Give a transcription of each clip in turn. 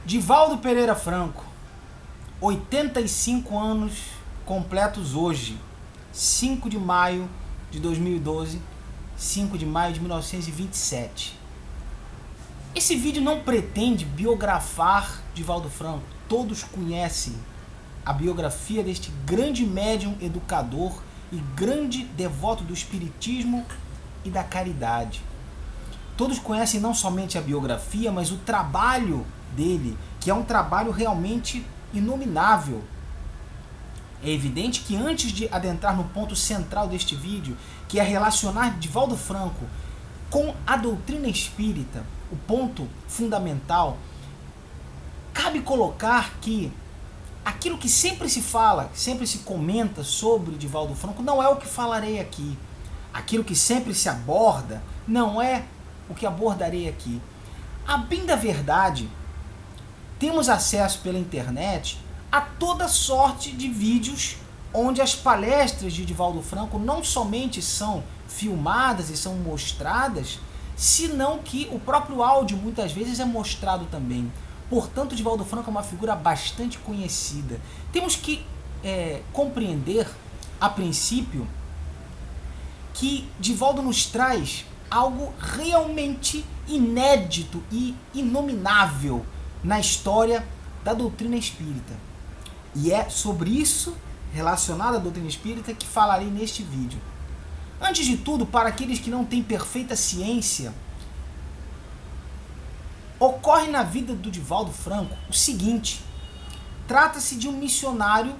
Divaldo Pereira Franco, 85 anos completos hoje, 5 de maio de 2012, 5 de maio de 1927. Esse vídeo não pretende biografar Divaldo Franco. Todos conhecem a biografia deste grande médium educador e grande devoto do espiritismo e da caridade. Todos conhecem não somente a biografia, mas o trabalho dele, que é um trabalho realmente inominável. É evidente que antes de adentrar no ponto central deste vídeo, que é relacionar Divaldo Franco com a doutrina espírita, o ponto fundamental, cabe colocar que aquilo que sempre se fala, sempre se comenta sobre Divaldo Franco, não é o que falarei aqui. Aquilo que sempre se aborda não é o que abordarei aqui. A bem da verdade, temos acesso pela internet a toda sorte de vídeos onde as palestras de Divaldo Franco não somente são filmadas e são mostradas, senão que o próprio áudio muitas vezes é mostrado também. Portanto, Divaldo Franco é uma figura bastante conhecida. Temos que compreender, a princípio, que Divaldo nos traz algo realmente inédito e inominável na história da doutrina espírita. E é sobre isso, relacionado à doutrina espírita, que falarei neste vídeo. Antes de tudo, para aqueles que não têm perfeita ciência, ocorre na vida do Divaldo Franco o seguinte: trata-se de um missionário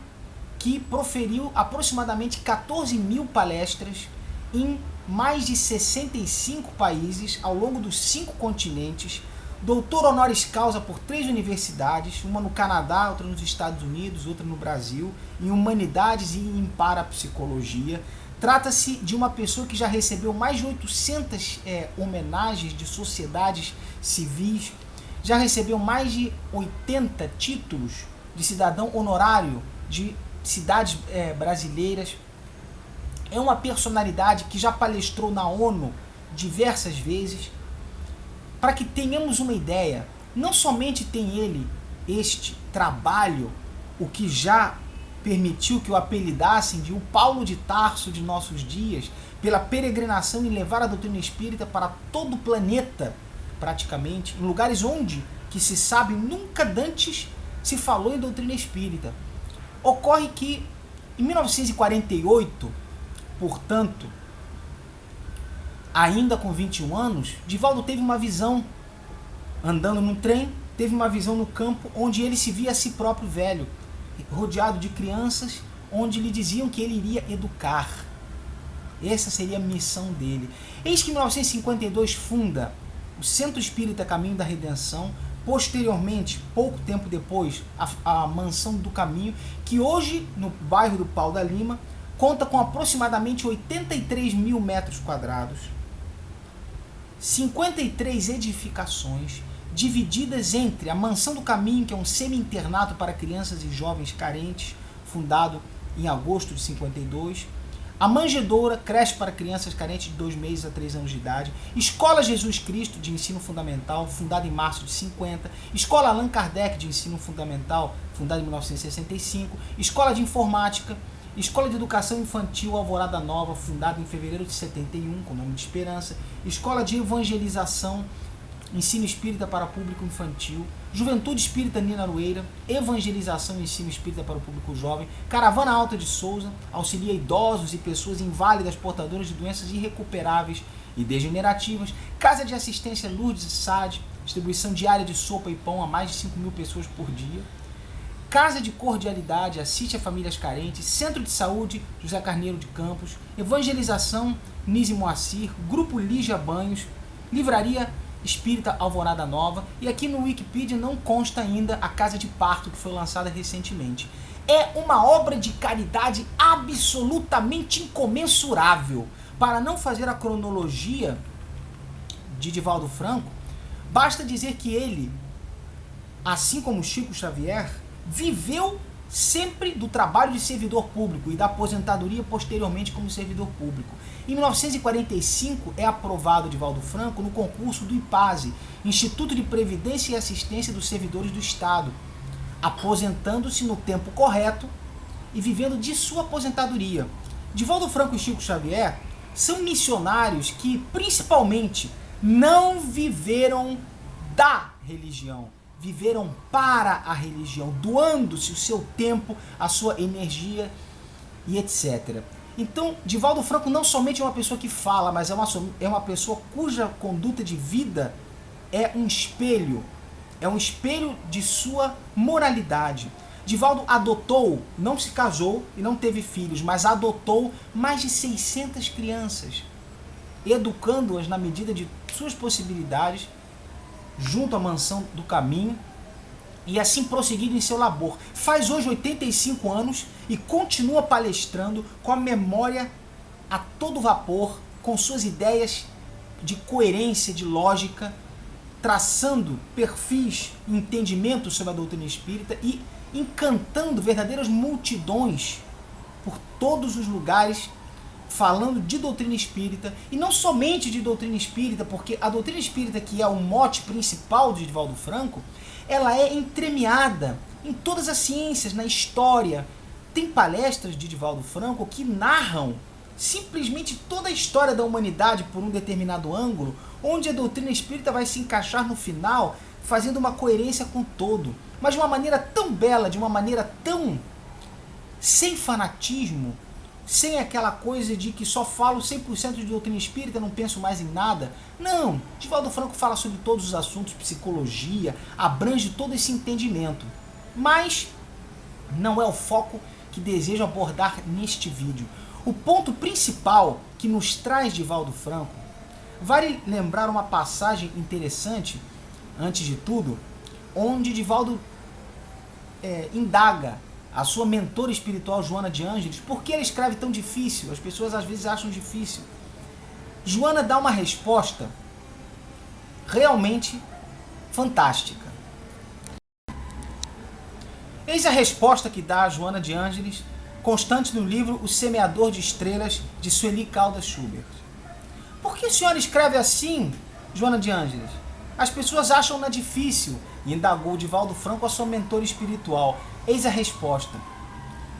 que proferiu aproximadamente 14 mil palestras em mais de 65 países ao longo dos 5 continentes, doutor honoris causa por 3 universidades, uma no Canadá, outra nos Estados Unidos, outra no Brasil, em humanidades e em parapsicologia. Trata-se de uma pessoa que já recebeu mais de 800 homenagens de sociedades civis, já recebeu mais de 80 títulos de cidadão honorário de cidades brasileiras. É uma personalidade que já palestrou na ONU diversas vezes. Para que tenhamos uma ideia, não somente tem ele este trabalho, o que já permitiu que o apelidassem de o Paulo de Tarso de nossos dias, pela peregrinação em levar a doutrina espírita para todo o planeta, praticamente, em lugares onde, que se sabe, nunca dantes se falou em doutrina espírita. Ocorre que, em 1948, portanto, ainda com 21 anos, Divaldo teve uma visão, andando num trem, teve uma visão no campo, onde ele se via a si próprio velho, rodeado de crianças, onde lhe diziam que ele iria educar. Essa seria a missão dele. Eis que em 1952 funda o Centro Espírita Caminho da Redenção, posteriormente, pouco tempo depois, a Mansão do Caminho, que hoje, no bairro do Pau da Lima, conta com aproximadamente 83 mil metros quadrados, 53 edificações, divididas entre a Mansão do Caminho, que é um semi-internato para crianças e jovens carentes, fundado em agosto de 52, a Manjedoura, creche para crianças carentes de 2 meses a 3 anos de idade, Escola Jesus Cristo de ensino fundamental, fundada em março de 50, Escola Allan Kardec de ensino fundamental, fundada em 1965, Escola de Informática, Escola de Educação Infantil Alvorada Nova, fundada em fevereiro de 71, com o nome de Esperança, Escola de Evangelização, Ensino Espírita para Público Infantil, Juventude Espírita Nina Aroeira, Evangelização e Ensino Espírita para o Público Jovem, Caravana Alta de Souza, auxilia idosos e pessoas inválidas portadoras de doenças irrecuperáveis e degenerativas, Casa de Assistência Lourdes e SAD, distribuição diária de sopa e pão a mais de 5 mil pessoas por dia, Casa de Cordialidade, assiste a famílias carentes, Centro de Saúde José Carneiro de Campos, Evangelização Nise Moacir, Grupo Lígia Banhos, Livraria Espírita Alvorada Nova, e aqui no Wikipedia não consta ainda a Casa de Parto, que foi lançada recentemente. É uma obra de caridade absolutamente incomensurável. Para não fazer a cronologia de Divaldo Franco, basta dizer que ele, assim como Chico Xavier, viveu sempre do trabalho de servidor público e da aposentadoria posteriormente como servidor público. Em 1945 é aprovado Divaldo Franco no concurso do IPASE, Instituto de Previdência e Assistência dos Servidores do Estado, aposentando-se no tempo correto e vivendo de sua aposentadoria. Divaldo Franco e Chico Xavier são missionários que principalmente não viveram da religião, viveram para a religião, doando-se o seu tempo, a sua energia e etc. Então, Divaldo Franco não somente é uma pessoa que fala, mas é uma pessoa cuja conduta de vida é um espelho de sua moralidade. Divaldo adotou, não se casou e não teve filhos, mas adotou mais de 600 crianças, educando-as na medida de suas possibilidades, junto à Mansão do Caminho, e assim prosseguindo em seu labor. Faz hoje 85 anos e continua palestrando com a memória a todo vapor, com suas ideias de coerência, de lógica, traçando perfis e entendimento sobre a doutrina espírita e encantando verdadeiras multidões por todos os lugares, falando de doutrina espírita, e não somente de doutrina espírita, porque a doutrina espírita, que é o mote principal de Divaldo Franco, ela é entremeada em todas as ciências, na história. Tem palestras de Divaldo Franco que narram simplesmente toda a história da humanidade por um determinado ângulo, onde a doutrina espírita vai se encaixar no final, fazendo uma coerência com o todo, mas de uma maneira tão bela, de uma maneira tão sem fanatismo, sem aquela coisa de que só falo 100% de doutrina espírita, não penso mais em nada. Não, Divaldo Franco fala sobre todos os assuntos, psicologia, abrange todo esse entendimento. Mas não é o foco que desejo abordar neste vídeo. O ponto principal que nos traz Divaldo Franco, vale lembrar uma passagem interessante, antes de tudo, onde Divaldo indaga a sua mentora espiritual, Joana de Ângeles, por que ela escreve tão difícil? As pessoas às vezes acham difícil. Joana dá uma resposta realmente fantástica. Eis a resposta que dá a Joana de Ângeles, constante no livro O Semeador de Estrelas, de Sueli Caldas Schubert. Por que a senhora escreve assim, Joana de Ângeles? As pessoas acham-na difícil, indagou Divaldo Franco a sua mentora espiritual. Eis a resposta.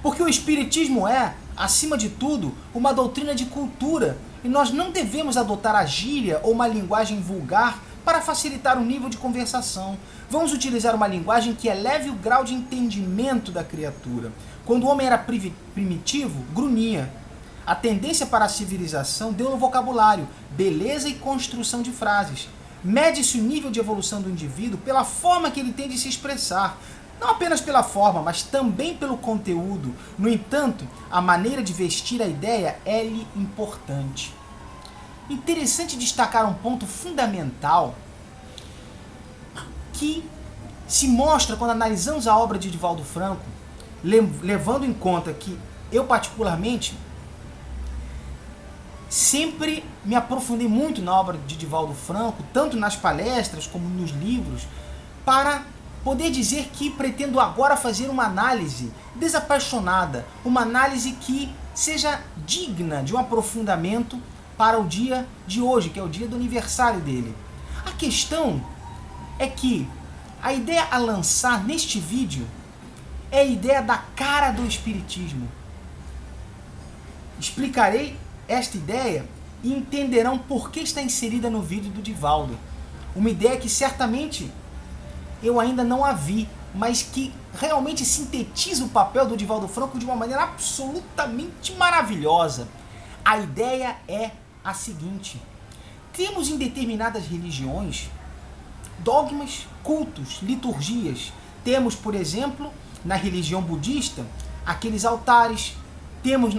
Porque o espiritismo é, acima de tudo, uma doutrina de cultura, e nós não devemos adotar a gíria ou uma linguagem vulgar para facilitar o nível de conversação. Vamos utilizar uma linguagem que eleve o grau de entendimento da criatura. Quando o homem era primitivo, grunhia. A tendência para a civilização deu no vocabulário, beleza e construção de frases. Mede-se o nível de evolução do indivíduo pela forma que ele tem de se expressar. Não apenas pela forma, mas também pelo conteúdo. No entanto, a maneira de vestir a ideia é-lhe importante. Interessante destacar um ponto fundamental que se mostra quando analisamos a obra de Divaldo Franco, levando em conta que eu particularmente sempre me aprofundei muito na obra de Divaldo Franco, tanto nas palestras como nos livros, para poder dizer que pretendo agora fazer uma análise desapaixonada, uma análise que seja digna de um aprofundamento para o dia de hoje, que é o dia do aniversário dele. A questão é que a ideia a lançar neste vídeo é a ideia da cara do espiritismo. Explicarei esta ideia e entenderão por que está inserida no vídeo do Divaldo. Uma ideia que certamente eu ainda não a vi, mas que realmente sintetiza o papel do Divaldo Franco de uma maneira absolutamente maravilhosa. A ideia é a seguinte: temos em determinadas religiões dogmas, cultos, liturgias. Temos, por exemplo, na religião budista, aqueles altares. Temos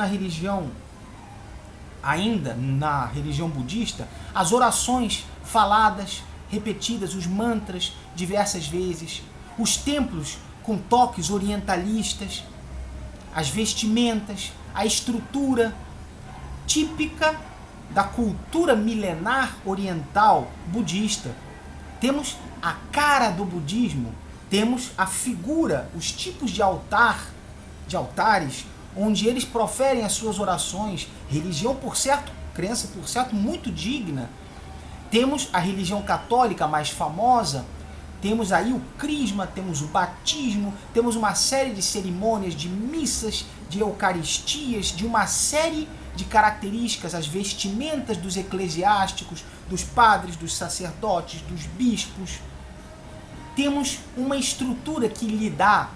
ainda na religião budista, as orações faladas, repetidas, os mantras diversas vezes, os templos com toques orientalistas, as vestimentas, a estrutura típica da cultura milenar oriental budista. Temos a cara do budismo, temos a figura, os tipos de altar de altares, onde eles proferem as suas orações. Religião, por certo, crença, por certo, muito digna. Temos a religião católica mais famosa, temos aí o crisma, temos o batismo, temos uma série de cerimônias, de missas, de eucaristias, de uma série de características, as vestimentas dos eclesiásticos, dos padres, dos sacerdotes, dos bispos. Temos uma estrutura que lhe dá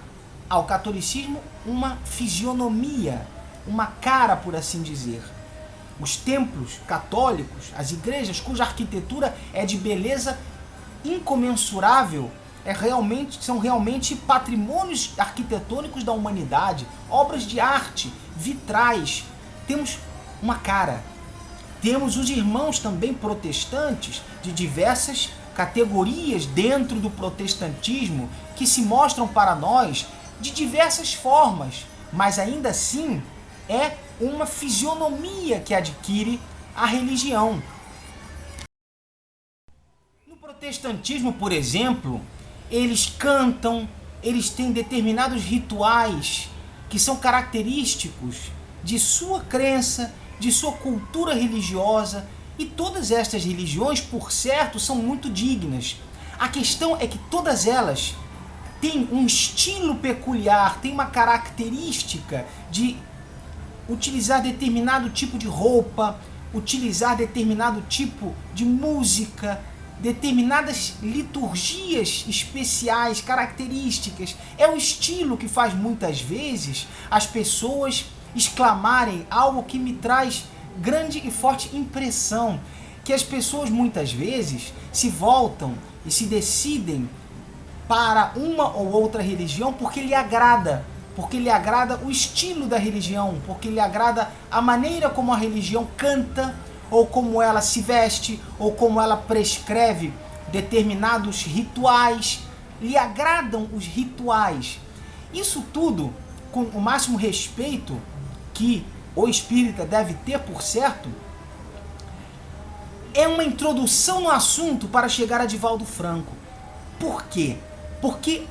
ao catolicismo uma fisionomia, uma cara, por assim dizer. Os templos católicos, as igrejas cuja arquitetura é de beleza incomensurável, são realmente patrimônios arquitetônicos da humanidade, obras de arte, vitrais. Temos uma cara. Temos os irmãos também protestantes de diversas categorias dentro do protestantismo que se mostram para nós de diversas formas, mas ainda assim é uma fisionomia que adquire a religião. No protestantismo, por exemplo, eles cantam, eles têm determinados rituais que são característicos de sua crença, de sua cultura religiosa, e todas estas religiões, por certo, são muito dignas. A questão é que todas elas têm um estilo peculiar, têm uma característica de utilizar determinado tipo de roupa, utilizar determinado tipo de música, determinadas liturgias especiais, características. É o estilo que faz muitas vezes as pessoas exclamarem algo que me traz grande e forte impressão, que as pessoas muitas vezes se voltam e se decidem para uma ou outra religião porque lhe agrada o estilo da religião, porque lhe agrada a maneira como a religião canta, ou como ela se veste, ou como ela prescreve determinados rituais. Lhe agradam os rituais. Isso tudo com o máximo respeito que o espírita deve ter, por certo, é uma introdução no assunto para chegar a Divaldo Franco. Por quê? Porque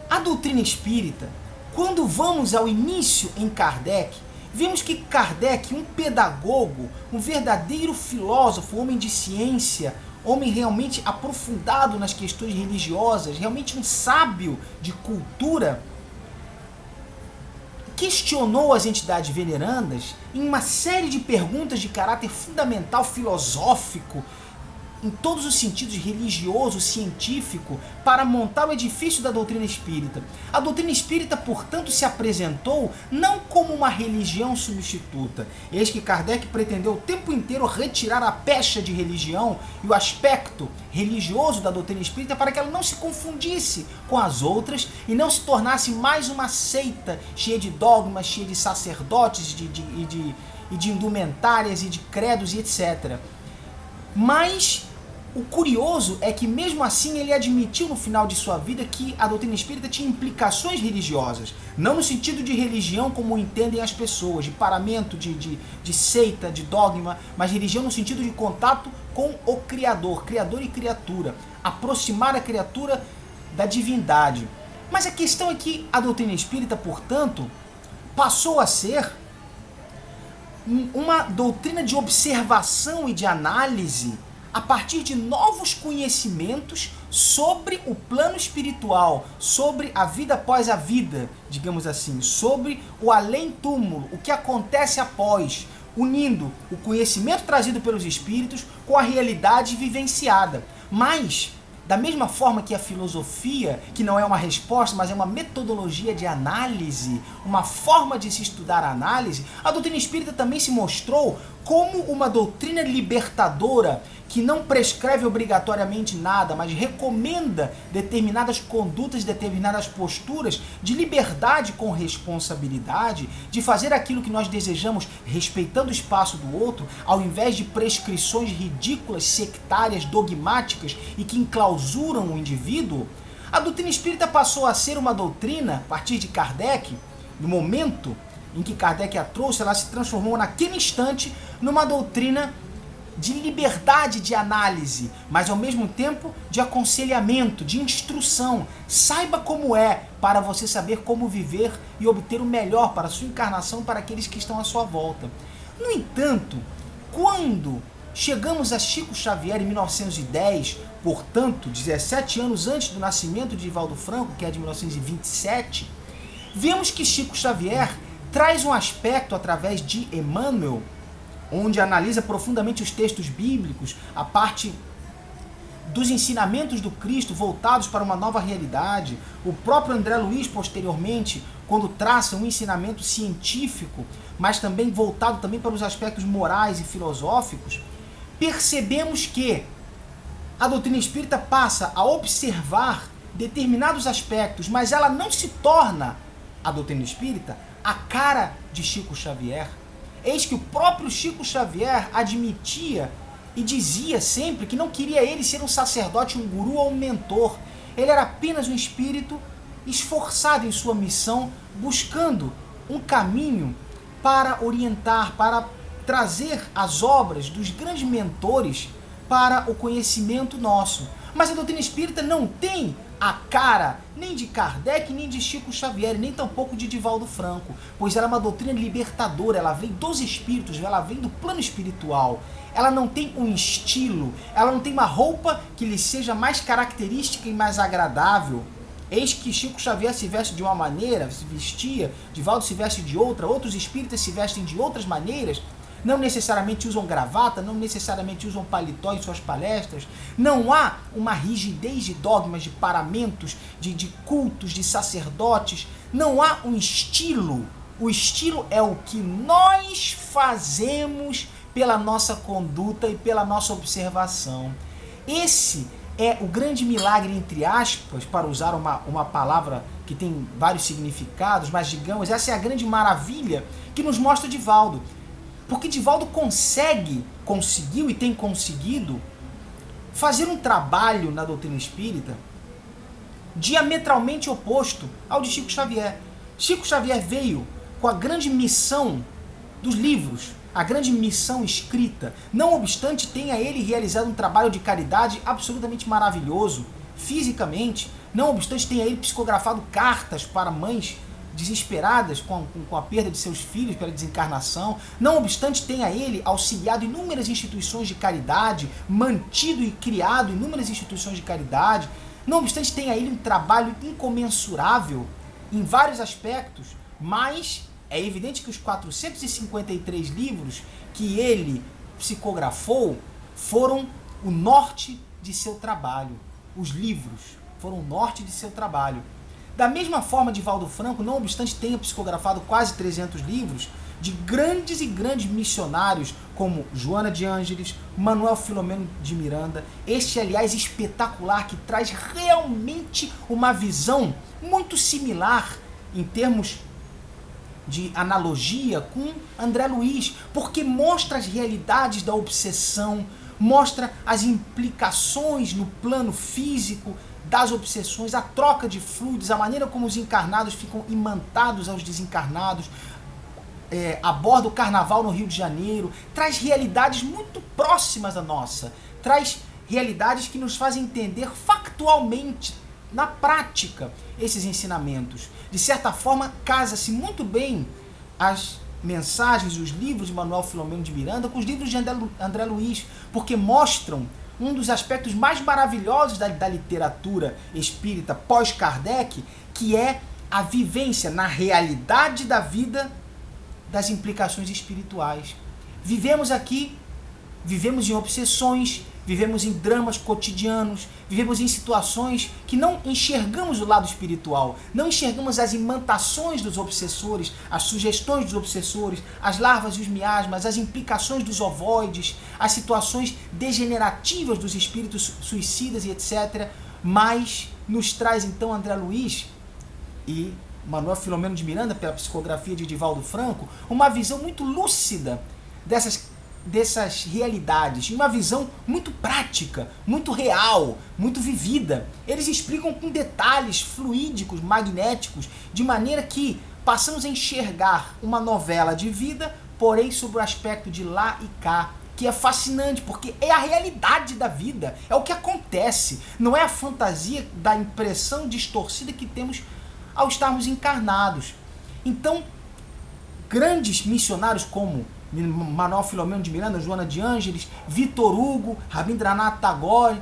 a doutrina espírita, quando vamos ao início em Kardec, vemos que Kardec, um pedagogo, um verdadeiro filósofo, homem de ciência, homem realmente aprofundado nas questões religiosas, realmente um sábio de cultura, questionou as entidades venerandas em uma série de perguntas de caráter fundamental, filosófico, em todos os sentidos, religioso, científico, para montar o edifício da doutrina espírita. A doutrina espírita, portanto, se apresentou não como uma religião substituta. Eis que Kardec pretendeu o tempo inteiro retirar a pecha de religião e o aspecto religioso da doutrina espírita para que ela não se confundisse com as outras e não se tornasse mais uma seita cheia de dogmas, cheia de sacerdotes e de indumentárias e de credos e etc. Mas o curioso é que mesmo assim ele admitiu no final de sua vida que a doutrina espírita tinha implicações religiosas, não no sentido de religião como entendem as pessoas, de paramento, de seita, de dogma, mas religião no sentido de contato com o Criador, Criador e criatura, aproximar a criatura da divindade. Mas a questão é que a doutrina espírita, portanto, passou a ser uma doutrina de observação e de análise a partir de novos conhecimentos sobre o plano espiritual, sobre a vida após a vida, digamos assim, sobre o além-túmulo, o que acontece após, unindo o conhecimento trazido pelos espíritos com a realidade vivenciada. Mas, da mesma forma que a filosofia, que não é uma resposta, mas é uma metodologia de análise, uma forma de se estudar a análise, a doutrina espírita também se mostrou como uma doutrina libertadora, que não prescreve obrigatoriamente nada, mas recomenda determinadas condutas, determinadas posturas de liberdade com responsabilidade, de fazer aquilo que nós desejamos respeitando o espaço do outro, ao invés de prescrições ridículas, sectárias, dogmáticas e que enclausuram o indivíduo. A doutrina espírita passou a ser uma doutrina, a partir de Kardec, no momento em que Kardec a trouxe, ela se transformou naquele instante numa doutrina de liberdade de análise, mas ao mesmo tempo de aconselhamento, de instrução. Saiba como é, para você saber como viver e obter o melhor para a sua encarnação, para aqueles que estão à sua volta. No entanto, quando chegamos a Chico Xavier em 1910, portanto, 17 anos antes do nascimento de Divaldo Franco, que é de 1927, vemos que Chico Xavier traz um aspecto através de Emmanuel, onde analisa profundamente os textos bíblicos, a parte dos ensinamentos do Cristo voltados para uma nova realidade. O próprio André Luiz, posteriormente, quando traça um ensinamento científico, mas também voltado também para os aspectos morais e filosóficos, percebemos que a doutrina espírita passa a observar determinados aspectos, mas ela não se torna, a doutrina espírita, a cara de Chico Xavier. Eis que o próprio Chico Xavier admitia e dizia sempre que não queria ele ser um sacerdote, um guru ou um mentor. Ele era apenas um espírito esforçado em sua missão, buscando um caminho para orientar, para trazer as obras dos grandes mentores para o conhecimento nosso. Mas a doutrina espírita não tem a cara nem de Kardec, nem de Chico Xavier, nem tampouco de Divaldo Franco, pois ela é uma doutrina libertadora, ela vem dos espíritos, ela vem do plano espiritual. Ela não tem um estilo, ela não tem uma roupa que lhe seja mais característica e mais agradável. Eis que Chico Xavier se veste de uma maneira, se vestia, Divaldo se veste de outra, outros espíritas se vestem de outras maneiras, não necessariamente usam gravata, não necessariamente usam paletó em suas palestras. Não há uma rigidez de dogmas, de paramentos, de cultos, de sacerdotes. Não há um estilo. O estilo é o que nós fazemos pela nossa conduta e pela nossa observação. Esse é o grande milagre, entre aspas, para usar uma palavra que tem vários significados, mas digamos, essa é a grande maravilha que nos mostra Divaldo. Porque Divaldo conseguiu e tem conseguido fazer um trabalho na doutrina espírita diametralmente oposto ao de Chico Xavier. Chico Xavier veio com a grande missão dos livros, a grande missão escrita. Não obstante, tenha ele realizado um trabalho de caridade absolutamente maravilhoso, fisicamente. Não obstante, tenha ele psicografado cartas para mães desesperadas com a perda de seus filhos pela desencarnação. Não obstante, tenha ele auxiliado inúmeras instituições de caridade, mantido e criado inúmeras instituições de caridade. Não obstante, tenha ele um trabalho incomensurável em vários aspectos, mas é evidente que os 453 livros que ele psicografou foram o norte de seu trabalho. Os livros foram o norte de seu trabalho. Da mesma forma, Divaldo Franco, não obstante tenha psicografado quase 300 livros de grandes e grandes missionários como Joana de Ângeles, Manuel Filomeno de Miranda, este, aliás, espetacular, que traz realmente uma visão muito similar em termos de analogia com André Luiz, porque mostra as realidades da obsessão, mostra as implicações no plano físico das obsessões, a troca de fluidos, a maneira como os encarnados ficam imantados aos desencarnados, aborda o carnaval no Rio de Janeiro, traz realidades muito próximas da nossa, traz realidades que nos fazem entender factualmente, na prática, esses ensinamentos. De certa forma, casa-se muito bem as mensagens e os livros de Manuel Filomeno de Miranda com os livros de André Luiz, porque mostram um dos aspectos mais maravilhosos da literatura espírita pós-Kardec, que é a vivência na realidade da vida das implicações espirituais. Vivemos aqui, vivemos em obsessões, vivemos em dramas cotidianos, vivemos em situações que não enxergamos o lado espiritual, não enxergamos as imantações dos obsessores, as sugestões dos obsessores, as larvas e os miasmas, as implicações dos ovoides, as situações degenerativas dos espíritos suicidas e etc. Mas nos traz então André Luiz e Manuel Filomeno de Miranda, pela psicografia de Divaldo Franco, uma visão muito lúcida dessas realidades, uma visão muito prática, muito real, muito vivida. Eles explicam com detalhes fluídicos, magnéticos, de maneira que passamos a enxergar uma novela de vida, porém sob o aspecto de lá e cá, que é fascinante, porque é a realidade da vida, é o que acontece, não é a fantasia da impressão distorcida que temos ao estarmos encarnados. Então, grandes missionários como Manuel Filomeno de Miranda, Joana de Ângeles, Vitor Hugo, Rabindranath Tagore,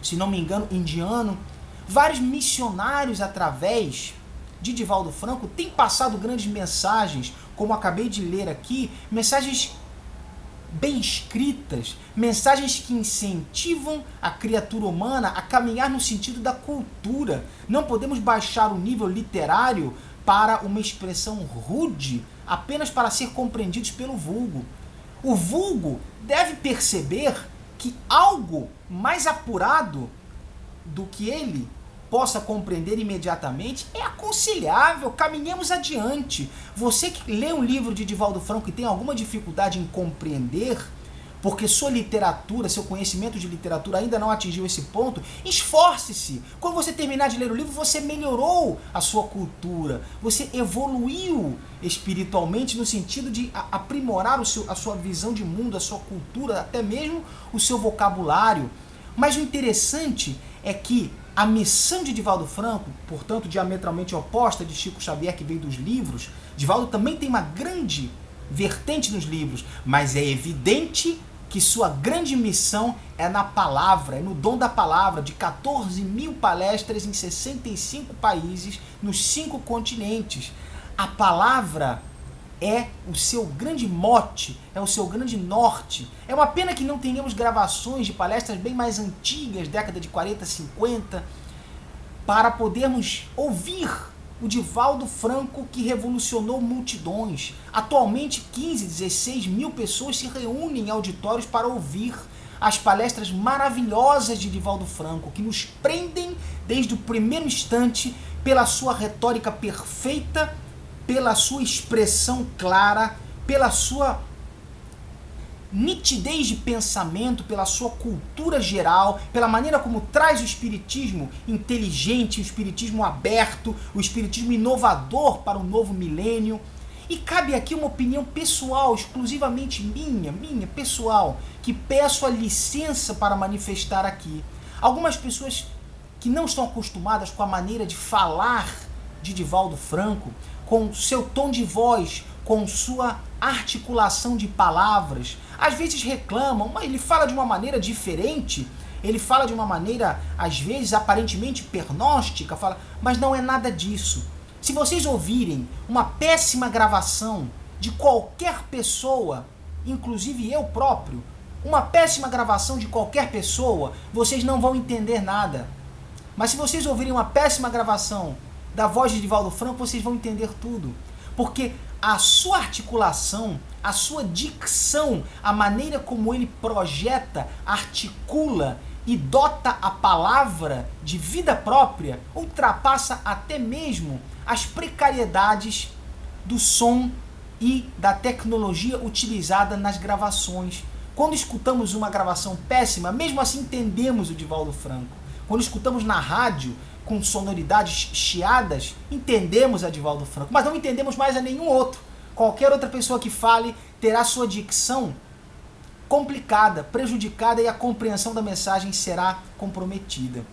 se não me engano, indiano, vários missionários através de Divaldo Franco têm passado grandes mensagens, como acabei de ler aqui, mensagens bem escritas, mensagens que incentivam a criatura humana a caminhar no sentido da cultura. Não podemos baixar o nível literário para uma expressão rude apenas para ser compreendidos pelo vulgo. O vulgo deve perceber que algo mais apurado do que ele possa compreender imediatamente é aconselhável, caminhemos adiante. Você que lê um livro de Divaldo Franco e tem alguma dificuldade em compreender, porque sua literatura, seu conhecimento de literatura ainda não atingiu esse ponto, esforce-se. Quando você terminar de ler o livro, você melhorou a sua cultura, você evoluiu espiritualmente no sentido de aprimorar a sua visão de mundo, a sua cultura, até mesmo o seu vocabulário. Mas o interessante é que a missão de Divaldo Franco, portanto diametralmente oposta de Chico Xavier, que veio dos livros, Divaldo também tem uma grande vertente nos livros, mas é evidente que sua grande missão é na palavra, é no dom da palavra, de 14 mil palestras em 65 países, nos 5 continentes. A palavra é o seu grande mote, é o seu grande norte. É uma pena que não tenhamos gravações de palestras bem mais antigas, década de 40, 50, para podermos ouvir o Divaldo Franco que revolucionou multidões. Atualmente 15, 16 mil pessoas se reúnem em auditórios para ouvir as palestras maravilhosas de Divaldo Franco, que nos prendem desde o primeiro instante pela sua retórica perfeita, pela sua expressão clara, pela sua nitidez de pensamento, pela sua cultura geral, pela maneira como traz o espiritismo inteligente, o espiritismo aberto, o espiritismo inovador para o novo milênio. E cabe aqui uma opinião pessoal, exclusivamente minha pessoal, que peço a licença para manifestar aqui. Algumas pessoas que não estão acostumadas com a maneira de falar de Divaldo Franco, com seu tom de voz, com sua articulação de palavras, às vezes reclamam, mas ele fala de uma maneira diferente, ele fala de uma maneira, às vezes, aparentemente pernóstica, mas não é nada disso. Se vocês ouvirem uma péssima gravação de qualquer pessoa, inclusive eu próprio, uma péssima gravação de qualquer pessoa, vocês não vão entender nada. Mas se vocês ouvirem uma péssima gravação da voz de Divaldo Franco, vocês vão entender tudo. Porque a sua articulação, a sua dicção, a maneira como ele projeta, articula e dota a palavra de vida própria, ultrapassa até mesmo as precariedades do som e da tecnologia utilizada nas gravações. Quando escutamos uma gravação péssima, mesmo assim entendemos o Divaldo Franco. Quando escutamos na rádio, com sonoridades chiadas, entendemos a Divaldo Franco, mas não entendemos mais a nenhum outro. Qualquer outra pessoa que fale terá sua dicção complicada, prejudicada e a compreensão da mensagem será comprometida.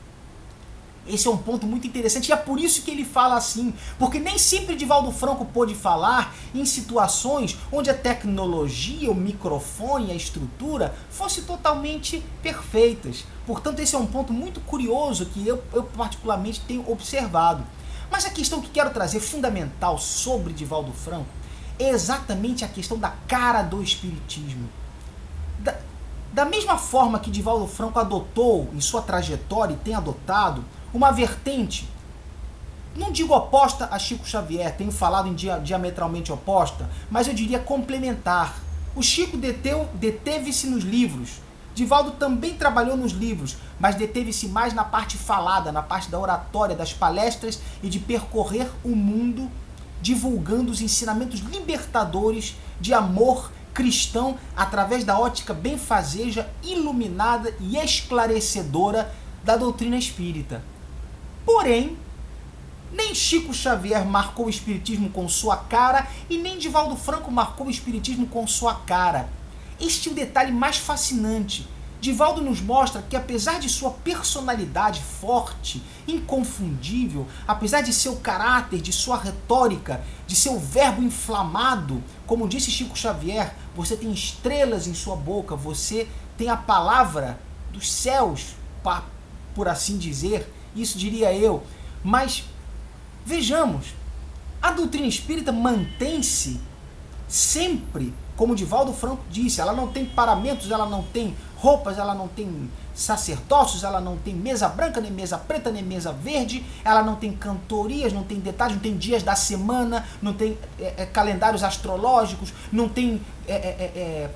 Esse é um ponto muito interessante e é por isso que ele fala assim, porque nem sempre Divaldo Franco pôde falar em situações onde a tecnologia, o microfone, a estrutura fosse totalmente perfeitas. Portanto, esse é um ponto muito curioso que eu particularmente tenho observado. Mas a questão que quero trazer fundamental sobre Divaldo Franco é exatamente a questão da cara do espiritismo. Da mesma forma que Divaldo Franco adotou em sua trajetória e tem adotado uma vertente, não digo oposta a Chico Xavier, tenho falado em diametralmente oposta, mas eu diria complementar. O Chico deteve-se nos livros, Divaldo também trabalhou nos livros, mas deteve-se mais na parte falada, na parte da oratória, das palestras e de percorrer o mundo divulgando os ensinamentos libertadores de amor cristão através da ótica benfazeja, iluminada e esclarecedora da doutrina espírita. Porém, nem Chico Xavier marcou o espiritismo com sua cara e nem Divaldo Franco marcou o espiritismo com sua cara. este é o detalhe mais fascinante. Divaldo nos mostra que, apesar de sua personalidade forte, inconfundível, apesar de seu caráter, de sua retórica, de seu verbo inflamado, como disse Chico Xavier, você tem estrelas em sua boca, você tem a palavra dos céus, por assim dizer, isso diria eu. Mas, vejamos, a doutrina espírita mantém-se sempre, como Divaldo Franco disse, ela não tem paramentos, ela não tem roupas, ela não tem sacerdócios, ela não tem mesa branca, nem mesa preta, nem mesa verde, ela não tem cantorias, não tem detalhes, não tem dias da semana, não tem calendários astrológicos, não tem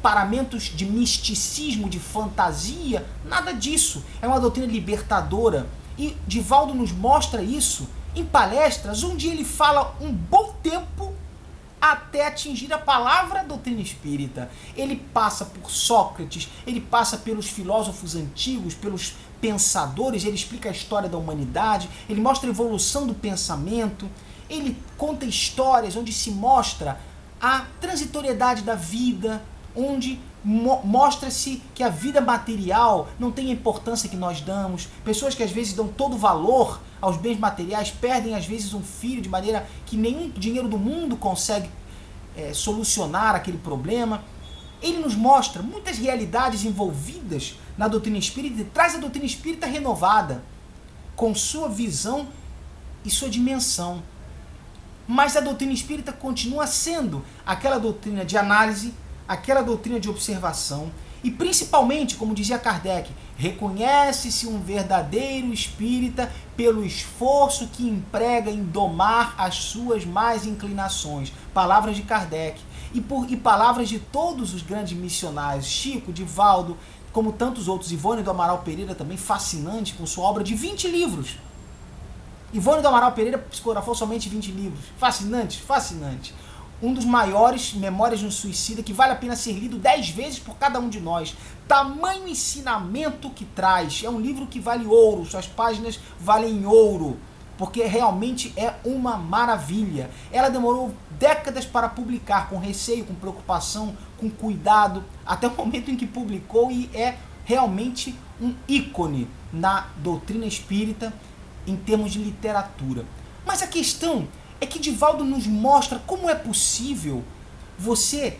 paramentos de misticismo, de fantasia, nada disso. É uma doutrina libertadora. E Divaldo nos mostra isso em palestras, onde ele fala um bom tempo até atingir a palavra doutrina espírita. Ele passa por Sócrates, ele passa pelos filósofos antigos, pelos pensadores, ele explica a história da humanidade, ele mostra a evolução do pensamento, ele conta histórias onde se mostra a transitoriedade da vida, onde mostra-se que a vida material não tem a importância que nós damos. Pessoas que às vezes dão todo valor aos bens materiais perdem às vezes um filho de maneira que nenhum dinheiro do mundo consegue solucionar aquele problema. Ele nos mostra muitas realidades envolvidas na doutrina espírita e traz a doutrina espírita renovada, com sua visão e sua dimensão. Mas a doutrina espírita continua sendo aquela doutrina de análise, aquela doutrina de observação e principalmente, como dizia Kardec, reconhece-se um verdadeiro espírita pelo esforço que emprega em domar as suas más inclinações. Palavras de Kardec e palavras de todos os grandes missionários, Chico, Divaldo, como tantos outros, Ivone do Amaral Pereira também fascinante com sua obra de 20 livros. Ivone do Amaral Pereira psicografou somente 20 livros. Fascinante, fascinante. Um dos maiores, Memórias de um Suicida, que vale a pena ser lido 10 vezes por cada um de nós. Tamanho ensinamento que traz. É um livro que vale ouro, suas páginas valem ouro, porque realmente é uma maravilha. Ela demorou décadas para publicar, com receio, com preocupação, com cuidado, até o momento em que publicou, e é realmente um ícone na doutrina espírita em termos de literatura. Mas a questão é que Divaldo nos mostra como é possível você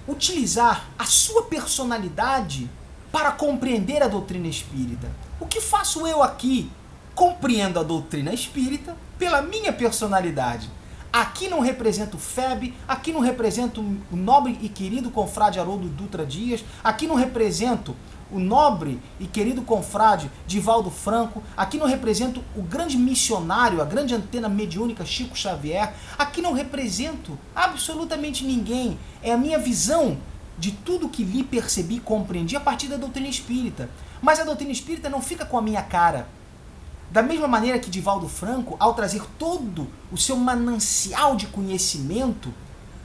utilizar a sua personalidade para compreender a doutrina espírita. O que faço eu aqui? Compreendo a doutrina espírita pela minha personalidade. Aqui não represento o FEB, aqui não represento o nobre e querido confrade Haroldo Dutra Dias, aqui não represento o nobre e querido confrade Divaldo Franco, aqui não represento o grande missionário, a grande antena mediúnica Chico Xavier, aqui não represento absolutamente ninguém. É a minha visão de tudo que li, percebi, compreendi a partir da doutrina espírita. Mas a doutrina espírita não fica com a minha cara. Da mesma maneira que Divaldo Franco, ao trazer todo o seu manancial de conhecimento,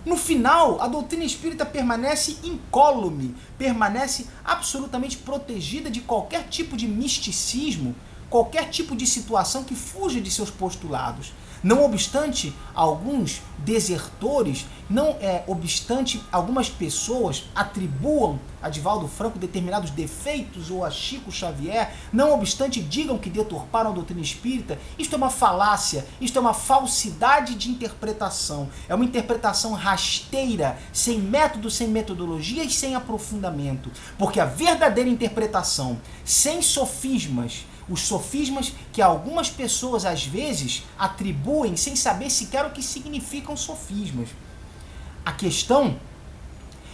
no final, a doutrina espírita permanece incólume, permanece absolutamente protegida de qualquer tipo de misticismo, qualquer tipo de situação que fuja de seus postulados. Não obstante alguns desertores, não obstante algumas pessoas atribuam a Divaldo Franco determinados defeitos ou a Chico Xavier, não obstante digam que deturparam a doutrina espírita, isto é uma falácia, isto é uma falsidade de interpretação, é uma interpretação rasteira, sem método, sem metodologia e sem aprofundamento, porque a verdadeira interpretação, sem sofismas, os sofismas que algumas pessoas às vezes atribuem sem saber sequer o que significam sofismas. A questão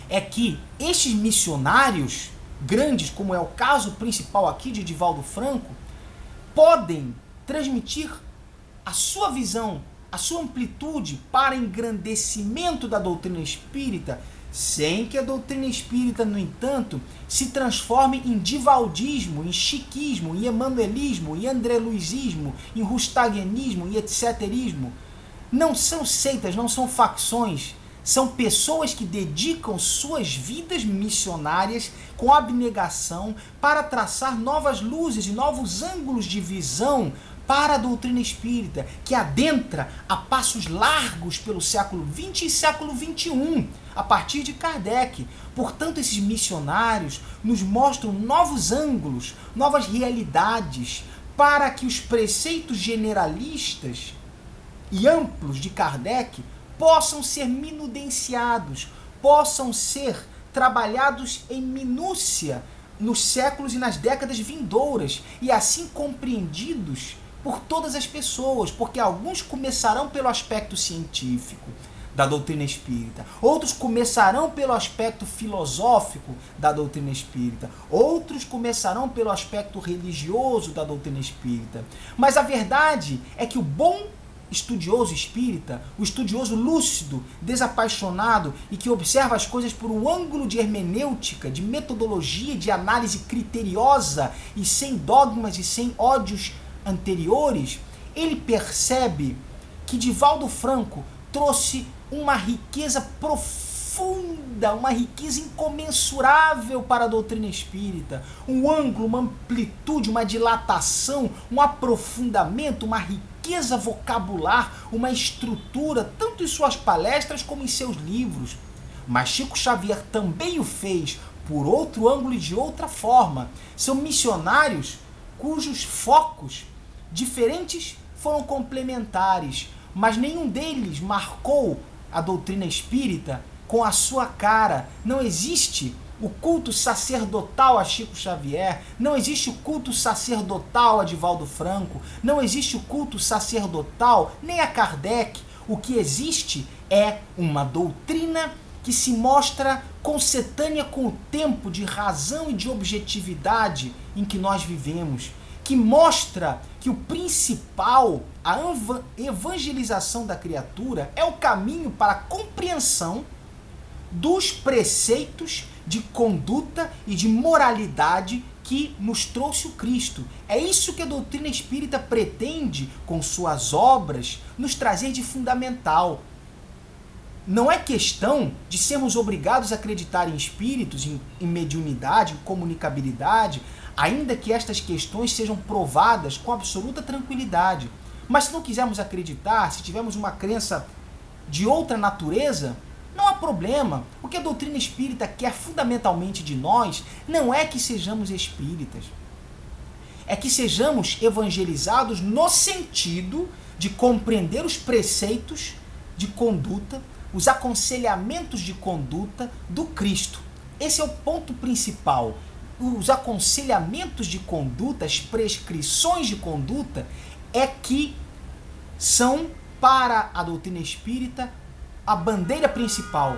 é que estes missionários grandes, como é o caso principal aqui de Divaldo Franco, podem transmitir a sua visão, a sua amplitude para engrandecimento da doutrina espírita, sem que a doutrina espírita, no entanto, se transforme em divaldismo, em chiquismo, em emanuelismo, em andreluizismo, em rustaguenismo e etceterismo. Não são seitas, não são facções, são pessoas que dedicam suas vidas missionárias com abnegação para traçar novas luzes e novos ângulos de visão para a doutrina espírita, que adentra a passos largos pelo século XX e século XXI. a partir de Kardec. Portanto, esses missionários nos mostram novos ângulos, novas realidades, para que os preceitos generalistas e amplos de Kardec possam ser minudenciados, possam ser trabalhados em minúcia nos séculos e nas décadas vindouras, e assim compreendidos por todas as pessoas, porque alguns começarão pelo aspecto científico da doutrina espírita, outros começarão pelo aspecto filosófico da doutrina espírita, outros começarão pelo aspecto religioso da doutrina espírita. Mas a verdade é que o bom estudioso espírita, o estudioso lúcido, desapaixonado e que observa as coisas por um ângulo de hermenêutica, de metodologia, de análise criteriosa e sem dogmas e sem ódios anteriores, ele percebe que Divaldo Franco trouxe uma riqueza profunda, uma riqueza incomensurável para a doutrina espírita, um ângulo, uma amplitude, uma dilatação, um aprofundamento, uma riqueza vocabular, uma estrutura, tanto em suas palestras como em seus livros. Mas Chico Xavier também o fez por outro ângulo e de outra forma. São missionários cujos focos diferentes foram complementares, mas nenhum deles marcou a doutrina espírita com a sua cara. Não existe o culto sacerdotal a Chico Xavier, não existe o culto sacerdotal a Divaldo Franco, não existe o culto sacerdotal nem a Kardec. O que existe é uma doutrina que se mostra concetânea com o tempo de razão e de objetividade em que nós vivemos, que mostra que o principal, a evangelização da criatura, é o caminho para a compreensão dos preceitos de conduta e de moralidade que nos trouxe o Cristo. É isso que a doutrina espírita pretende, com suas obras, nos trazer de fundamental. Não é questão de sermos obrigados a acreditar em espíritos, em mediunidade, em comunicabilidade, ainda que estas questões sejam provadas com absoluta tranquilidade. Mas se não quisermos acreditar, se tivermos uma crença de outra natureza, não há problema. O que a doutrina espírita quer fundamentalmente de nós não é que sejamos espíritas. É que sejamos evangelizados no sentido de compreender os preceitos de conduta, os aconselhamentos de conduta do Cristo. Esse é o ponto principal. Os aconselhamentos de conduta, as prescrições de conduta, é que são, para a doutrina espírita, a bandeira principal.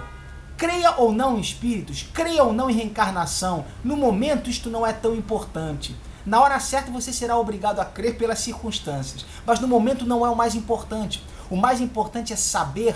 Creia ou não em espíritos, creia ou não em reencarnação, no momento isto não é tão importante. Na hora certa você será obrigado a crer pelas circunstâncias, mas no momento não é o mais importante. O mais importante é saber,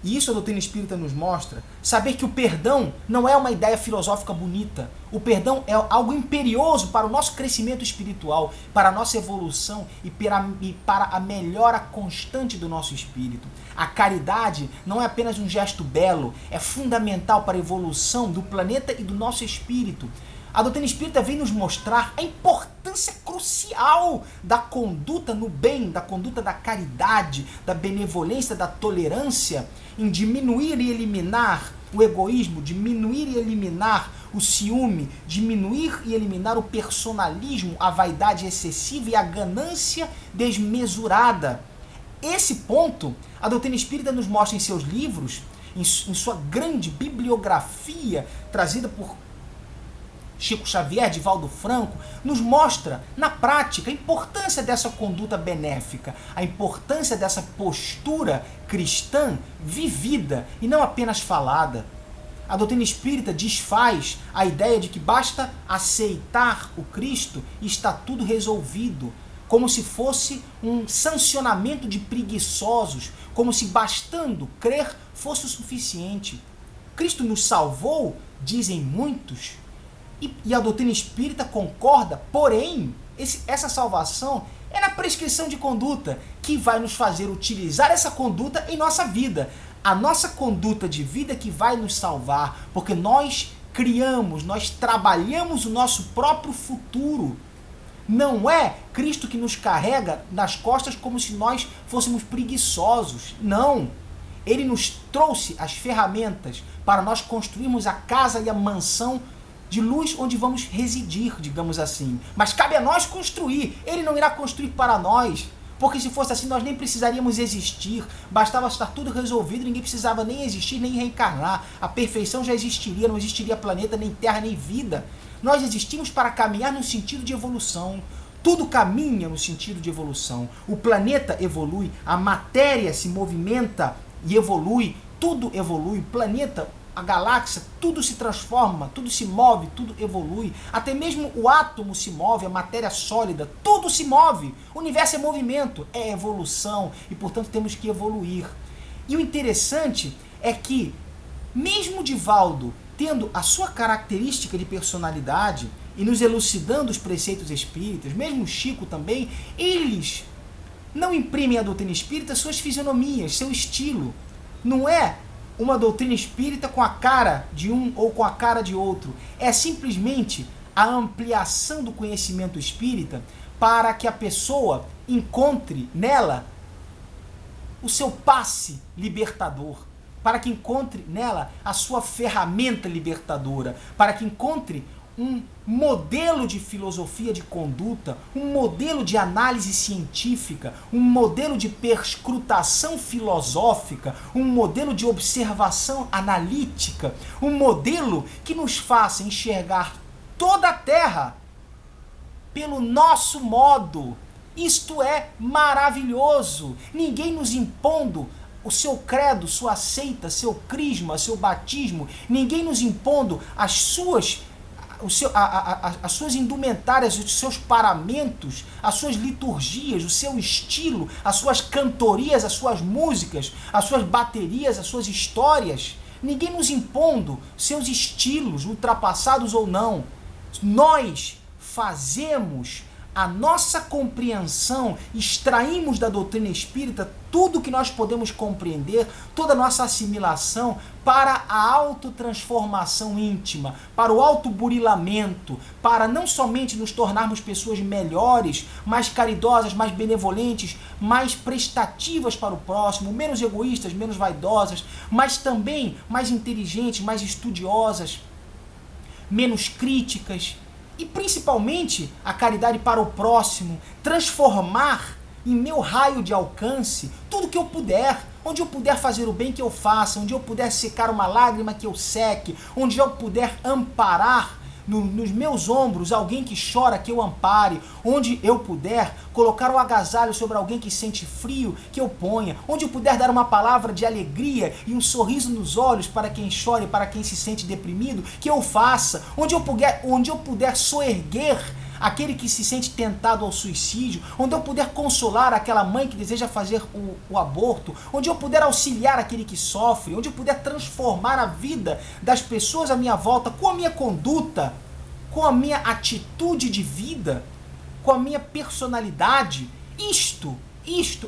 e isso a doutrina espírita nos mostra, saber que o perdão não é uma ideia filosófica bonita. O perdão é algo imperioso para o nosso crescimento espiritual, para a nossa evolução e para a melhora constante do nosso espírito. A caridade não é apenas um gesto belo, é fundamental para a evolução do planeta e do nosso espírito. A doutrina espírita vem nos mostrar a importância crucial da conduta no bem, da conduta da caridade, da benevolência, da tolerância, em diminuir e eliminar o egoísmo, diminuir e eliminar o ciúme, diminuir e eliminar o personalismo, a vaidade excessiva e a ganância desmesurada. Esse ponto, a doutrina espírita nos mostra em seus livros, em sua grande bibliografia, trazida por Chico Xavier, Divaldo Franco, nos mostra na prática a importância dessa conduta benéfica, a importância dessa postura cristã vivida e não apenas falada. A doutrina espírita desfaz a ideia de que basta aceitar o Cristo e está tudo resolvido, como se fosse um sancionamento de preguiçosos, como se bastando crer fosse o suficiente. Cristo nos salvou, dizem muitos, e a doutrina espírita concorda, porém, essa salvação é na prescrição de conduta, que vai nos fazer utilizar essa conduta em nossa vida. A nossa conduta de vida que vai nos salvar, porque nós criamos, nós trabalhamos o nosso próprio futuro. Não é Cristo que nos carrega nas costas como se nós fôssemos preguiçosos. Não. Ele nos trouxe as ferramentas para nós construirmos a casa e a mansão de luz onde vamos residir, digamos assim. Mas cabe a nós construir. Ele não irá construir para nós. Porque se fosse assim, nós nem precisaríamos existir. Bastava estar tudo resolvido, ninguém precisava nem existir, nem reencarnar. A perfeição já existiria, não existiria planeta, nem terra, nem vida. Nós existimos para caminhar no sentido de evolução. Tudo caminha no sentido de evolução. O planeta evolui, a matéria se movimenta e evolui, tudo evolui. O planeta, a galáxia, tudo se transforma, tudo se move, tudo evolui. Até mesmo o átomo se move, a matéria sólida, tudo se move. O universo é movimento, é evolução e, portanto, temos que evoluir. E o interessante é que, mesmo Divaldo tendo a sua característica de personalidade e nos elucidando os preceitos espíritas, mesmo Chico também, eles não imprimem à doutrina espírita suas fisionomias, seu estilo. Não é uma doutrina espírita com a cara de um ou com a cara de outro. É simplesmente a ampliação do conhecimento espírita para que a pessoa encontre nela o seu passe libertador, para que encontre nela a sua ferramenta libertadora, para que encontre um modelo de filosofia de conduta, um modelo de análise científica, um modelo de perscrutação filosófica, um modelo de observação analítica, um modelo que nos faça enxergar toda a Terra pelo nosso modo. Isto é maravilhoso. Ninguém nos impondo o seu credo, sua seita, seu crisma, seu batismo, ninguém nos impondo as suas indumentárias, os seus paramentos, as suas liturgias, o seu estilo, as suas cantorias, as suas músicas, as suas baterias, as suas histórias. Ninguém nos impondo seus estilos, ultrapassados ou não. Nós fazemos a nossa compreensão, extraímos da doutrina espírita tudo que nós podemos compreender, toda a nossa assimilação para a autotransformação íntima, para o autoburilamento, para não somente nos tornarmos pessoas melhores, mais caridosas, mais benevolentes, mais prestativas para o próximo, menos egoístas, menos vaidosas, mas também mais inteligentes, mais estudiosas, menos críticas, e principalmente a caridade para o próximo, transformar em meu raio de alcance tudo que eu puder, onde eu puder fazer o bem que eu faça, onde eu puder secar uma lágrima que eu seque, onde eu puder amparar nos meus ombros alguém que chora, que eu ampare, onde eu puder colocar um agasalho sobre alguém que sente frio, que eu ponha, onde eu puder dar uma palavra de alegria e um sorriso nos olhos para quem chora e para quem se sente deprimido, que eu faça, onde eu puder soerguer aquele que se sente tentado ao suicídio, onde eu puder consolar aquela mãe que deseja fazer o aborto, onde eu puder auxiliar aquele que sofre, onde eu puder transformar a vida das pessoas à minha volta com a minha conduta, com a minha atitude de vida, com a minha personalidade. Isto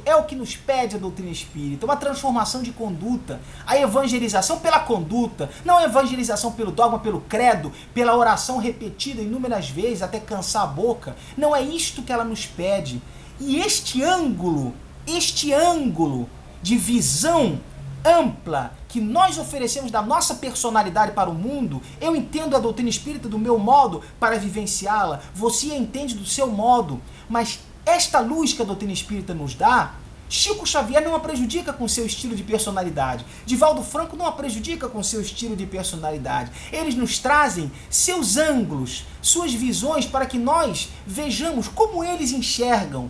é o que nos pede a doutrina espírita, uma transformação de conduta, a evangelização pela conduta, não a evangelização pelo dogma, pelo credo, pela oração repetida inúmeras vezes até cansar a boca. Não é isto que ela nos pede. E este ângulo de visão ampla que nós oferecemos da nossa personalidade para o mundo, eu entendo a doutrina espírita do meu modo para vivenciá-la, você entende do seu modo, mas esta luz que a doutrina espírita nos dá, Chico Xavier não a prejudica com seu estilo de personalidade. Divaldo Franco não a prejudica com seu estilo de personalidade. Eles nos trazem seus ângulos, suas visões para que nós vejamos como eles enxergam.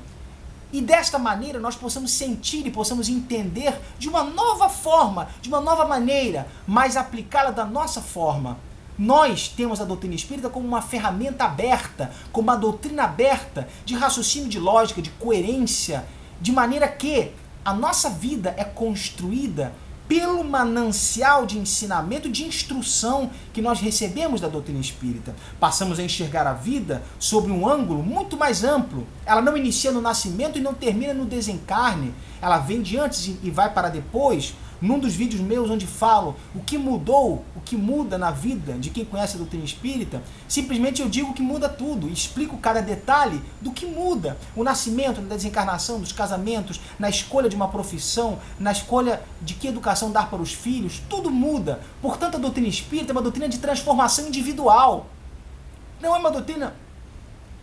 E desta maneira nós possamos sentir e possamos entender de uma nova forma, de uma nova maneira, mas aplicá-la da nossa forma. Nós temos a doutrina espírita como uma ferramenta aberta, como uma doutrina aberta de raciocínio, de lógica, de coerência, de maneira que a nossa vida é construída pelo manancial de ensinamento, de instrução que nós recebemos da doutrina espírita. Passamos a enxergar a vida sob um ângulo muito mais amplo. Ela não inicia no nascimento e não termina no desencarne. Ela vem de antes e vai para depois, num dos vídeos meus onde falo o que mudou, o que muda na vida de quem conhece a doutrina espírita, simplesmente eu digo que muda tudo, explico cada detalhe do que muda. O nascimento, na desencarnação, dos casamentos, na escolha de uma profissão, na escolha de que educação dar para os filhos, tudo muda. Portanto, a doutrina espírita é uma doutrina de transformação individual. Não é uma doutrina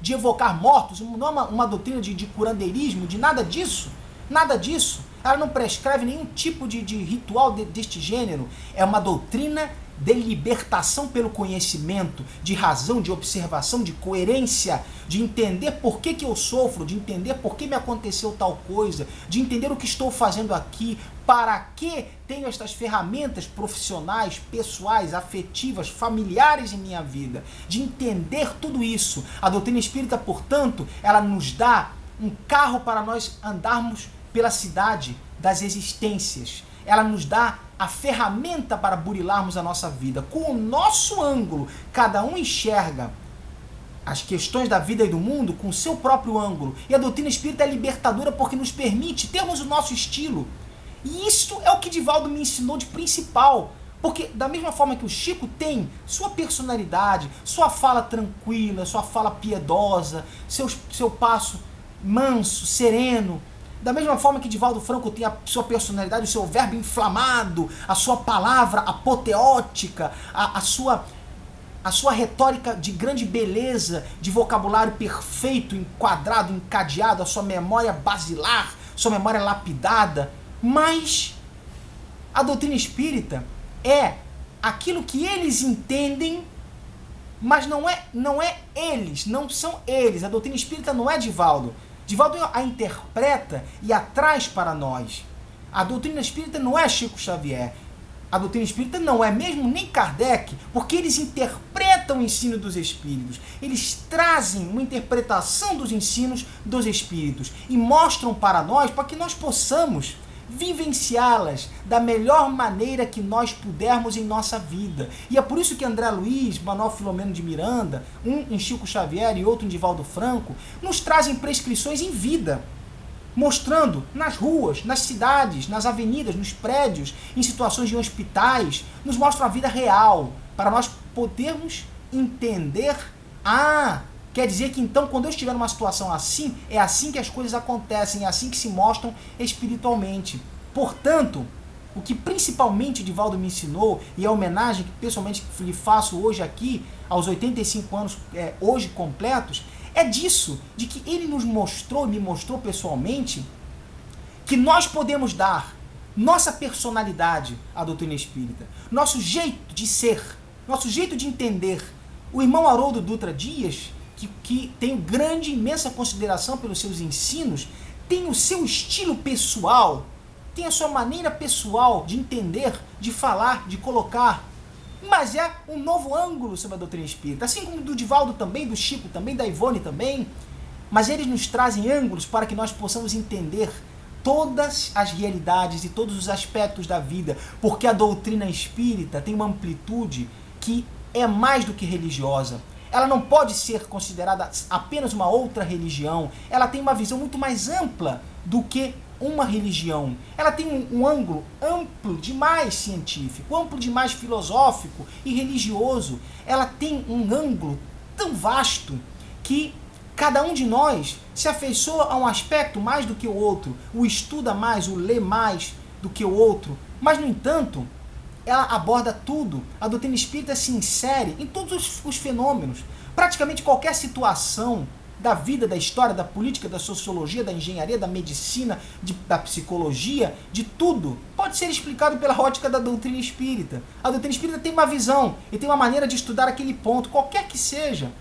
de evocar mortos, não é uma doutrina de curandeirismo, de nada disso. Nada disso. Ela não prescreve nenhum tipo de ritual deste gênero. É uma doutrina de libertação pelo conhecimento, de razão, de observação, de coerência, de entender por que eu sofro, de entender por que me aconteceu tal coisa, de entender o que estou fazendo aqui, para que tenho estas ferramentas profissionais, pessoais, afetivas, familiares em minha vida, de entender tudo isso. A doutrina espírita, portanto, ela nos dá um carro para nós andarmos pela cidade das existências. Ela nos dá a ferramenta para burilarmos a nossa vida. Com o nosso ângulo, cada um enxerga as questões da vida e do mundo com o seu próprio ângulo. E a doutrina espírita é libertadora porque nos permite termos o nosso estilo. E isso é o que Divaldo me ensinou de principal. Porque da mesma forma que o Chico tem sua personalidade, sua fala tranquila, sua fala piedosa, seu passo manso, sereno, da mesma forma que Divaldo Franco tem a sua personalidade, o seu verbo inflamado, a sua palavra apoteótica, a sua retórica de grande beleza, de vocabulário perfeito, enquadrado, encadeado, a sua memória basilar, sua memória lapidada. Mas a doutrina espírita é aquilo que eles entendem, mas não é eles, não são eles. A doutrina espírita não é Divaldo. Divaldo a interpreta e a traz para nós. A doutrina espírita não é Chico Xavier. A doutrina espírita não é mesmo nem Kardec, porque eles interpretam o ensino dos espíritos. Eles trazem uma interpretação dos ensinos dos espíritos e mostram para nós, para que nós possamos vivenciá-las da melhor maneira que nós pudermos em nossa vida. E é por isso que André Luiz, Manuel Filomeno de Miranda, um em Chico Xavier e outro em Divaldo Franco, nos trazem prescrições em vida, mostrando nas ruas, nas cidades, nas avenidas, nos prédios, em situações de hospitais, nos mostram a vida real, para nós podermos entender, quer dizer que então quando eu estiver numa situação assim, é assim que as coisas acontecem, é assim que se mostram espiritualmente. Portanto, o que principalmente Divaldo me ensinou, e a homenagem que pessoalmente lhe faço hoje aqui, aos 85 anos hoje completos, é disso, de que ele nos mostrou, me mostrou pessoalmente, que nós podemos dar nossa personalidade à doutrina espírita, nosso jeito de ser, nosso jeito de entender. O irmão Haroldo Dutra Dias, que tem grande, imensa consideração pelos seus ensinos, tem o seu estilo pessoal, tem a sua maneira pessoal de entender, de falar, de colocar, mas é um novo ângulo sobre a doutrina espírita, assim como do Divaldo também, do Chico também, da Ivone também, mas eles nos trazem ângulos para que nós possamos entender todas as realidades e todos os aspectos da vida, porque a doutrina espírita tem uma amplitude que é mais do que religiosa. Ela não pode ser considerada apenas uma outra religião. Ela tem uma visão muito mais ampla do que uma religião. Ela tem um ângulo amplo demais científico, amplo demais filosófico e religioso. Ela tem um ângulo tão vasto que cada um de nós se afeiçoa a um aspecto mais do que o outro, o estuda mais, o lê mais do que o outro. Mas, no entanto, ela aborda tudo. A doutrina espírita se insere em todos os fenômenos. Praticamente qualquer situação da vida, da história, da política, da sociologia, da engenharia, da medicina, da psicologia, de tudo, pode ser explicado pela ótica da doutrina espírita. A doutrina espírita tem uma visão e tem uma maneira de estudar aquele ponto, qualquer que seja.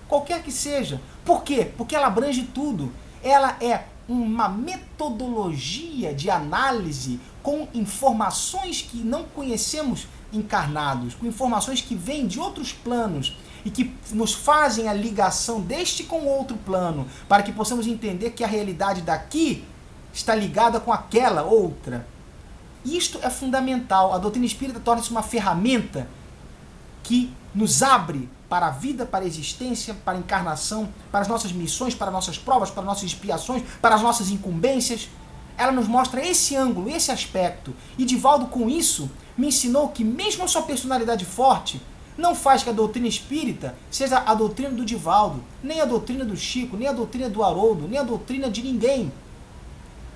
Qualquer que seja. Por quê? Porque ela abrange tudo. Ela é uma metodologia de análise com informações que não conhecemos encarnados, com informações que vêm de outros planos e que nos fazem a ligação deste com outro plano, para que possamos entender que a realidade daqui está ligada com aquela outra. Isto é fundamental. A doutrina espírita torna-se uma ferramenta que nos abre para a vida, para a existência, para a encarnação, para as nossas missões, para as nossas provas, para as nossas expiações, para as nossas incumbências. ela nos mostra esse ângulo, esse aspecto. E Divaldo, com isso, me ensinou que mesmo a sua personalidade forte não faz que a doutrina espírita seja a doutrina do Divaldo, nem a doutrina do Chico, nem a doutrina do Haroldo, nem a doutrina de ninguém.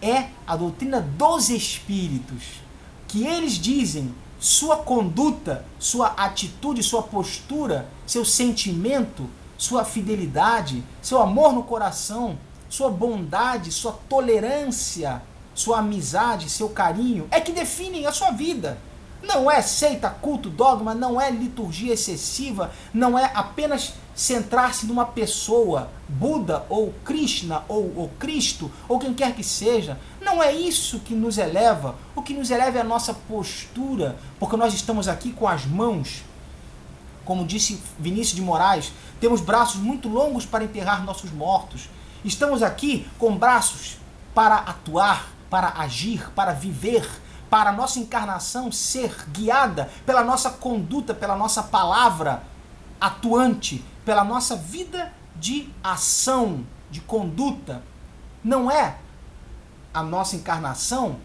É a doutrina dos espíritos, que eles dizem sua conduta, sua atitude, sua postura, seu sentimento, sua fidelidade, seu amor no coração, sua bondade, sua tolerância, sua amizade, seu carinho, é que definem a sua vida. Não é seita, culto, dogma, não é liturgia excessiva, não é apenas centrar-se numa pessoa, Buda ou Krishna ou Cristo ou quem quer que seja. Não é isso que nos eleva. O que nos eleva é a nossa postura, porque nós estamos aqui com as mãos, como disse Vinícius de Moraes, temos braços muito longos para enterrar nossos mortos. Estamos aqui com braços para atuar, para agir, para viver, para a nossa encarnação ser guiada pela nossa conduta, pela nossa palavra atuante, pela nossa vida de ação, de conduta. Não é a nossa encarnação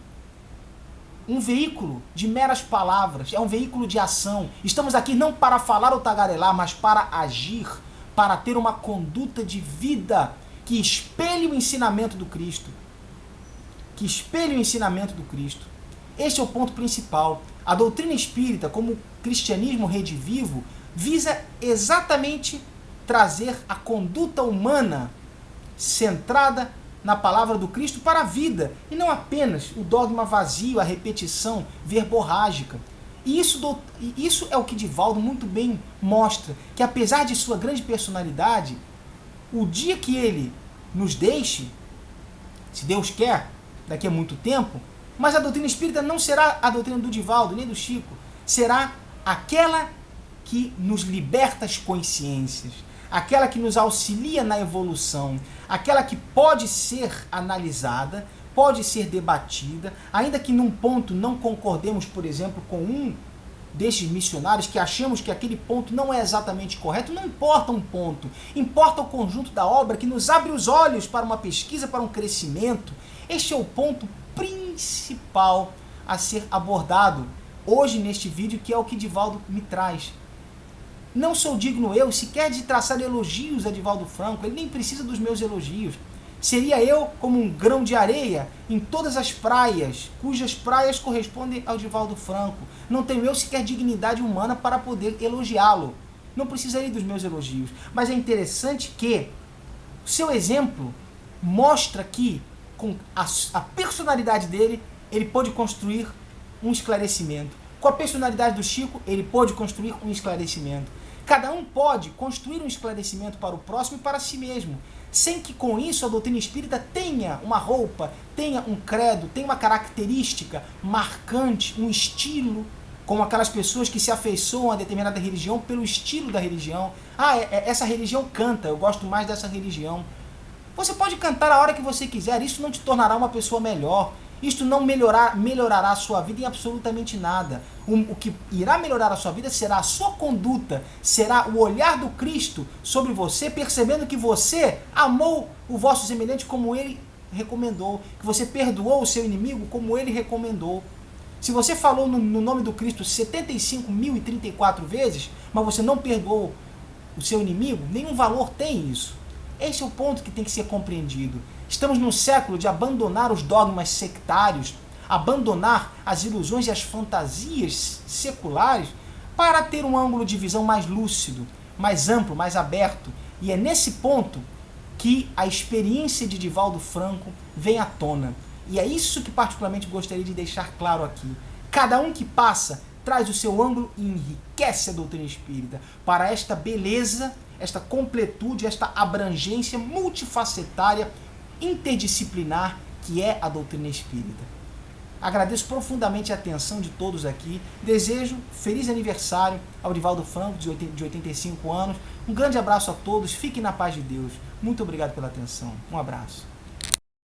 um veículo de meras palavras, é um veículo de ação. Estamos aqui não para falar ou tagarelar, mas para agir, para ter uma conduta de vida que espelhe o ensinamento do Cristo. Que espelhe o ensinamento do Cristo. Este é o ponto principal. A doutrina espírita, como o cristianismo redivivo, visa exatamente trazer a conduta humana centrada na palavra do Cristo para a vida, e não apenas o dogma vazio, a repetição verborrágica. E isso é o que Divaldo muito bem mostra, que apesar de sua grande personalidade, o dia que ele nos deixe, se Deus quer, daqui a muito tempo, mas a doutrina espírita não será a doutrina do Divaldo, nem do Chico, será aquela que nos liberta as consciências, aquela que nos auxilia na evolução, aquela que pode ser analisada, pode ser debatida, ainda que num ponto não concordemos, por exemplo, com um destes missionários, que achamos que aquele ponto não é exatamente correto. Não importa um ponto, importa o conjunto da obra que nos abre os olhos para uma pesquisa, para um crescimento. Este é o ponto principal a ser abordado hoje neste vídeo, que é o que Divaldo me traz. Não sou digno eu sequer de traçar elogios a Divaldo Franco, ele nem precisa dos meus elogios. Seria eu como um grão de areia em todas as praias, cujas praias correspondem ao Divaldo Franco. Não tenho eu sequer dignidade humana para poder elogiá-lo. Não precisaria dos meus elogios. Mas é interessante que o seu exemplo mostra que, com a personalidade dele, ele pôde construir um esclarecimento. Com a personalidade do Chico, ele pôde construir um esclarecimento. Cada um pode construir um esclarecimento para o próximo e para si mesmo, sem que com isso a doutrina espírita tenha uma roupa, tenha um credo, tenha uma característica marcante, um estilo, como aquelas pessoas que se afeiçoam a determinada religião pelo estilo da religião. Essa religião canta, eu gosto mais dessa religião. Você pode cantar a hora que você quiser, isso não te tornará uma pessoa melhor. Isto não melhorará a sua vida em absolutamente nada. O que irá melhorar a sua vida será a sua conduta, será o olhar do Cristo sobre você, percebendo que você amou o vosso semelhante como ele recomendou, que você perdoou o seu inimigo como ele recomendou. Se você falou no nome do Cristo 75.034 vezes, mas você não perdoou o seu inimigo, nenhum valor tem isso. Esse é o ponto que tem que ser compreendido. Estamos num século de abandonar os dogmas sectários, abandonar as ilusões e as fantasias seculares para ter um ângulo de visão mais lúcido, mais amplo, mais aberto. E é nesse ponto que a experiência de Divaldo Franco vem à tona. E é isso que particularmente gostaria de deixar claro aqui. Cada um que passa traz o seu ângulo e enriquece a doutrina espírita para esta beleza, esta completude, esta abrangência multifacetária, interdisciplinar, que é a doutrina espírita. Agradeço profundamente a atenção de todos aqui. Desejo feliz aniversário ao Divaldo Franco, de 85 anos. Um grande abraço a todos. Fiquem na paz de Deus. Muito obrigado pela atenção. Um abraço.